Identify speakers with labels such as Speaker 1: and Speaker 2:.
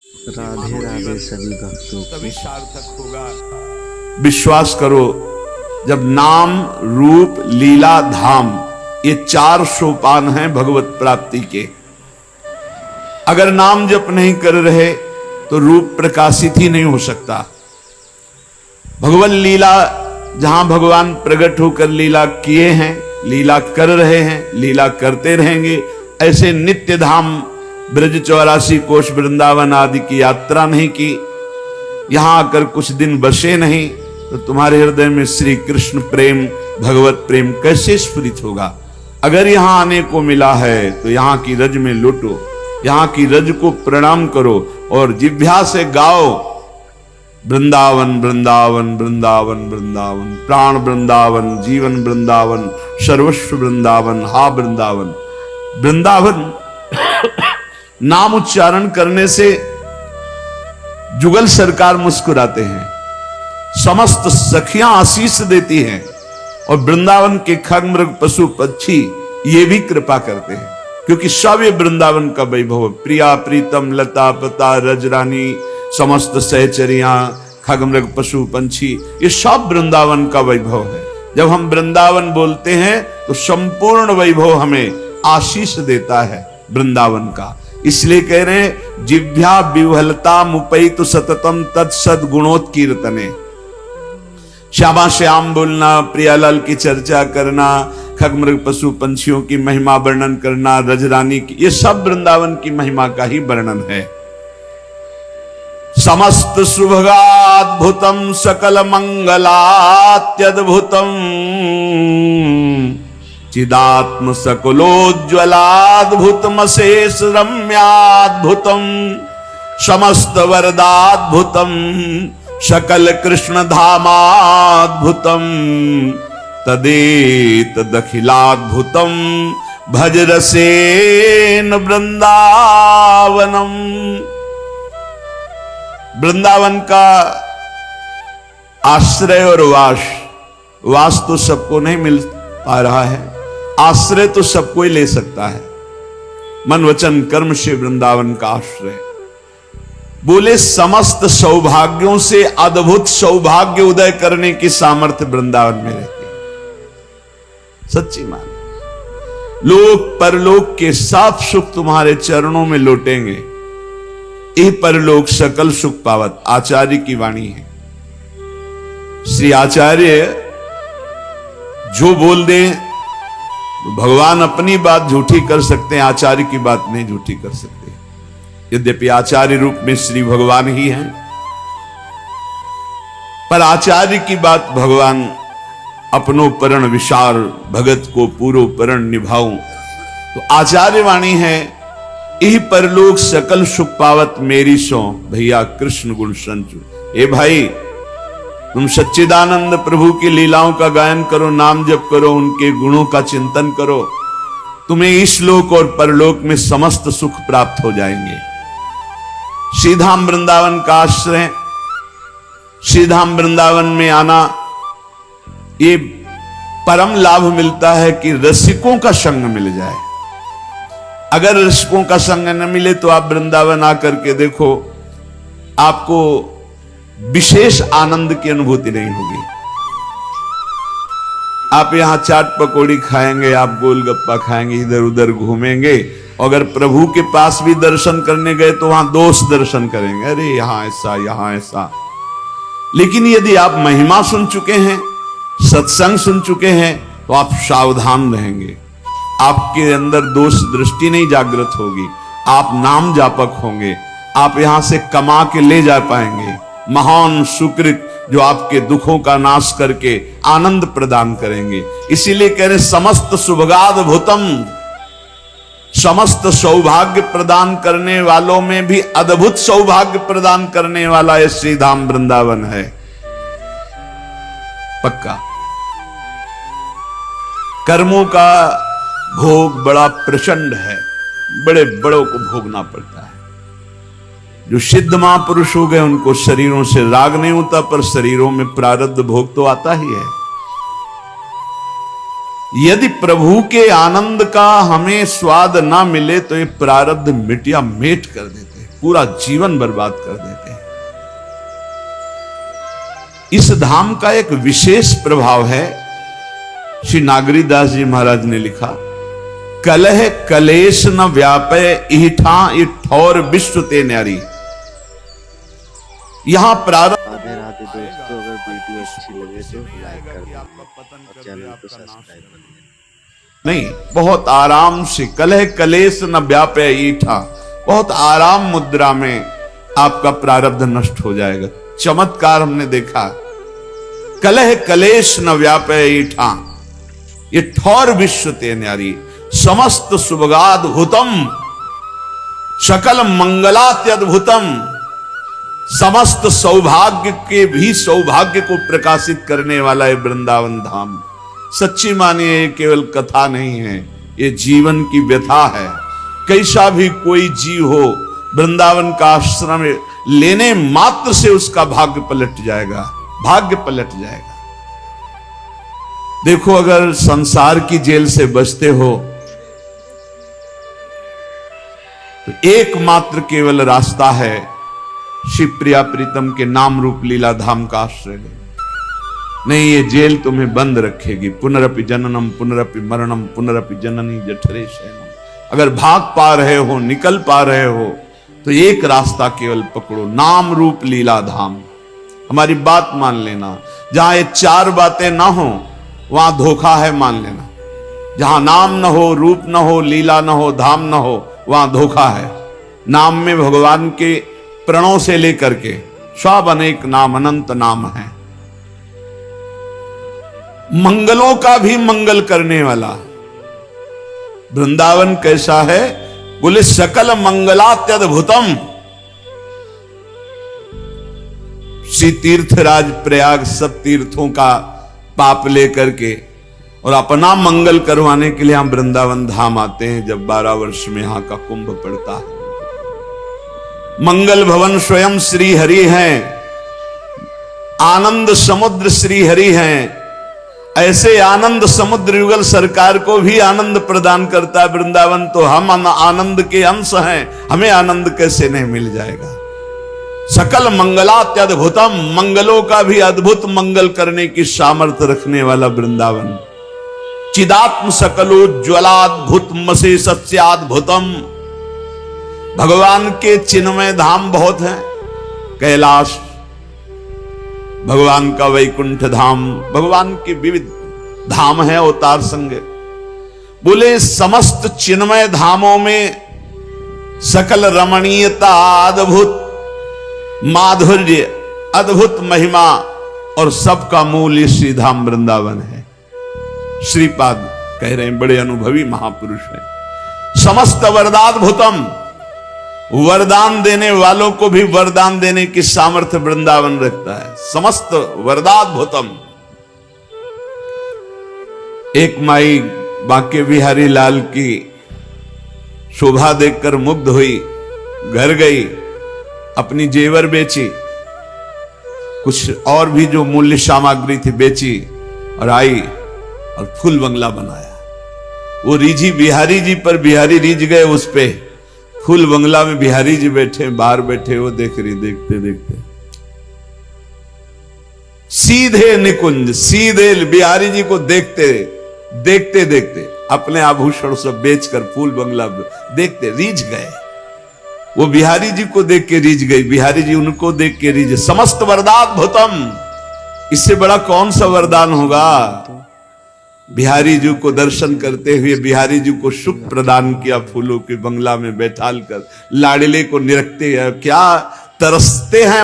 Speaker 1: राधे राधे सभी भक्तों
Speaker 2: तभी
Speaker 1: को।
Speaker 2: सार्थक होगा। विश्वास करो, जब नाम रूप लीला धाम ये 4 सोपान हैं भगवत प्राप्ति के। अगर नाम जप नहीं कर रहे तो रूप प्रकाशित ही नहीं हो सकता। भगवान लीला जहां भगवान प्रकट होकर लीला किए हैं, लीला कर रहे हैं, लीला करते रहेंगे, ऐसे नित्य धाम ब्रज 84 कोष वृंदावन आदि की यात्रा नहीं की, यहां आकर कुछ दिन बसे नहीं, तो तुम्हारे हृदय में श्री कृष्ण प्रेम, भगवत प्रेम कैसे स्फुरित होगा। अगर यहां आने को मिला है तो यहां की रज में लुटो, यहां की रज को प्रणाम करो और जिह्वा से गाओ, वृंदावन वृंदावन वृंदावन वृंदावन, प्राण वृंदावन, जीवन वृंदावन, सर्वस्व वृंदावन, हा वृंदावन। वृंदावन नाम उच्चारण करने से जुगल सरकार मुस्कुराते हैं, समस्त सखियां आशीष देती हैं और वृंदावन के खग मृग पशु पक्षी ये भी कृपा करते हैं, क्योंकि सब ये वृंदावन का वैभव। प्रिया प्रीतम लता पता रजरानी, समस्त सहचरियां, खग मृग पशु पंछी, ये सब वृंदावन का वैभव है। जब हम वृंदावन बोलते हैं तो संपूर्ण वैभव हमें आशीष देता है वृंदावन का। इसलिए कह रहे हैं, जिह्वा विह्वलता मुपैतु सततम तत्सद गुणोत्कीर्तने। श्यामा श्याम बोलना, प्रियालाल की चर्चा करना, खग मृग पशु पंछियों की महिमा वर्णन करना, रजरानी की, ये सब वृंदावन की महिमा का ही वर्णन है। समस्त शुभगाद्भुतम सकल मंगलात्यद्भुतम, चिदात्म सकुलोज्ज्वलाद्भुतमशेष रम्याद्भुतम, समस्त वरदाद्भुतम, सकल कृष्ण धामाद्भुतम, तदेतदखिलाद्भुतम, भज रसेन वृंदावनम। वृंदावन का आश्रय और वास तो सबको नहीं मिल पा रहा है, आश्रय तो सबको ही ले सकता है। मन वचन कर्म से वृंदावन का आश्रय। बोले समस्त सौभाग्यों से अद्भुत सौभाग्य उदय करने की सामर्थ्य वृंदावन में रहती है। सच्ची मान, लोक परलोक के सब सुख तुम्हारे चरणों में लौटेंगे। ये परलोक सकल सुख पावत, आचार्य की वाणी है। श्री आचार्य जो बोल दें, भगवान अपनी बात झूठी कर सकते हैं, आचार्य की बात नहीं झूठी कर सकते। यद्यपि आचार्य रूप में श्री भगवान ही हैं, पर आचार्य की बात भगवान अपनो परण विशार, भगत को पूरो परण निभाऊं, तो आचार्य वाणी है, यही परलोक सकल सुख पावत मेरी सो भैया कृष्ण गुण संचु। ए भाई, तुम सच्चिदानंद प्रभु की लीलाओं का गायन करो, नाम जप करो, उनके गुणों का चिंतन करो, तुम्हें इस लोक और परलोक में समस्त सुख प्राप्त हो जाएंगे। श्रीधाम वृंदावन का आश्रय, श्रीधाम वृंदावन में आना, ये परम लाभ मिलता है कि रसिकों का संग मिल जाए। अगर रसिकों का संग न मिले तो आप वृंदावन आकर के देखो, आपको विशेष आनंद की अनुभूति नहीं होगी। आप यहां चाट पकौड़ी खाएंगे, आप गोलगप्पा खाएंगे, इधर उधर घूमेंगे, अगर प्रभु के पास भी दर्शन करने गए तो वहां दोष दर्शन करेंगे, अरे यहां ऐसा यहां ऐसा। लेकिन यदि आप महिमा सुन चुके हैं, सत्संग सुन चुके हैं, तो आप सावधान रहेंगे। आपके अंदर दोष दृष्टि नहीं जागृत होगी, आप नाम जापक होंगे, आप यहां से कमा के ले जा पाएंगे महान सुकृत, जो आपके दुखों का नाश करके आनंद प्रदान करेंगे। इसीलिए कह रहे, समस्त शुभगाद्भुतम, समस्त सौभाग्य प्रदान करने वालों में भी अद्भुत सौभाग्य प्रदान करने वाला यह श्रीधाम वृंदावन है। पक्का कर्मों का भोग बड़ा प्रचंड है, बड़े बड़ों को भोगना पड़ता है। जो सिद्ध महापुरुष हो गए उनको शरीरों से राग नहीं होता, पर शरीरों में प्रारब्ध भोग तो आता ही है। यदि प्रभु के आनंद का हमें स्वाद ना मिले तो ये प्रारब्ध मिटिया मेट कर देते हैं। पूरा जीवन बर्बाद कर देते हैं। इस धाम का एक विशेष प्रभाव है, श्री नागरीदास जी महाराज ने लिखा, कलह कलेश न व्यापय इठा इठौर विश्व ते न्यारी। यहां प्रारंभ।
Speaker 1: राधे राधे दोस्तों, अगर वीडियो अच्छी लगे तो लाइक कर दें और चैनल को सब्सक्राइब कर दें।
Speaker 2: नहीं, बहुत आराम से, कलह कलेश न व्यापय ईठा, बहुत आराम मुद्रा में आपका प्रारब्ध नष्ट हो जाएगा। चमत्कार हमने देखा, कलह कलेश न व्यापय ईठा, ये ठौर विश्व ते न्यारी, समस्त सुभगाद्भुतम सकल मंगलात्यद्भुतम, समस्त सौभाग्य के भी सौभाग्य को प्रकाशित करने वाला है वृंदावन धाम। सच्ची मानिए, ये केवल कथा नहीं है, ये जीवन की व्यथा है। कैसा भी कोई जीव हो, वृंदावन का आश्रम लेने मात्र से उसका भाग्य पलट जाएगा, भाग्य पलट जाएगा। देखो, अगर संसार की जेल से बचते हो तो एकमात्र केवल रास्ता है शिवप्रिया प्रीतम के नाम रूप लीला धाम का आश्रय लेना। नहीं, ये जेल तुम्हें बंद रखेगी। पुनरपि जननम पुनरपि मरणम पुनरपि जननी जठरे शयनम। अगर भाग पा रहे हो, निकल पा रहे हो, तो एक रास्ता केवल पकड़ो, नाम रूप लीला धाम। हमारी बात मान लेना, जहां ये चार बातें ना हो वहां धोखा है, मान लेना। जहां नाम न हो, रूप न हो, लीला न हो, धाम न हो, वहां धोखा है। नाम में भगवान के प्रणों से लेकर के सब अनेक नाम, अनंत नाम है। मंगलों का भी मंगल करने वाला वृंदावन कैसा है? बोले सकल मंगलात्यद्भुतम। श्री तीर्थराज प्रयाग सब तीर्थों का पाप लेकर के और अपना मंगल करवाने के लिए हम वृंदावन धाम आते हैं जब 12 वर्ष में यहां का कुंभ पड़ता है। मंगल भवन स्वयं श्री हरि हैं, आनंद समुद्र श्री हरि हैं। ऐसे आनंद समुद्र युगल सरकार को भी आनंद प्रदान करता है वृंदावन, तो हम आनंद के अंश हैं, हमें आनंद कैसे नहीं मिल जाएगा? सकल मंगलात्यद्भुतम, मंगलों का भी अद्भुत मंगल करने की सामर्थ्य रखने वाला वृंदावन। चिदात्म सकलोज्ज्वलाद्भुत मशेषस्याद्भुतम। भगवान के चिन्मय धाम बहुत हैं। कैलाश, भगवान का वैकुंठ धाम, भगवान के विविध धाम है अवतार संग। बोले समस्त चिन्मय धामों में सकल रमणीयता, अद्भुत माधुर्य, अद्भुत महिमा और सबका मूल ये श्री धाम वृंदावन है। श्रीपाद कह रहे हैं, बड़े अनुभवी महापुरुष हैं। समस्त वरदाद्भुतम, वरदान देने वालों को भी वरदान देने की सामर्थ्य वृंदावन रखता है। समस्त वरदाद्भुतम। एक माई बांके बिहारी लाल की शोभा देखकर मुग्ध हुई, घर गई, अपनी जेवर बेची, कुछ और भी जो मूल्य सामग्री थी बेची और आई और फूल बंगला बनाया। वो रिझी बिहारी जी पर, बिहारी रिझ गए उस पे। फूल बंगला में बिहारी जी बैठे, बाहर बैठे, वो देख रही, देखते देखते सीधे निकुंज, सीधे बिहारी जी को देखते देखते देखते अपने आभूषण सब बेचकर फूल बंगला देखते रीझ गए। वो बिहारी जी को देख के रीझ गई, बिहारी जी उनको देख के रीझ। समस्त वरदाद्भुतम, इससे बड़ा कौन सा वरदान होगा? बिहारी जी को दर्शन करते हुए बिहारी जी को सुख प्रदान किया, फूलों के बंगला में बैठाल कर लाडले को निरखते हैं। क्या तरसते हैं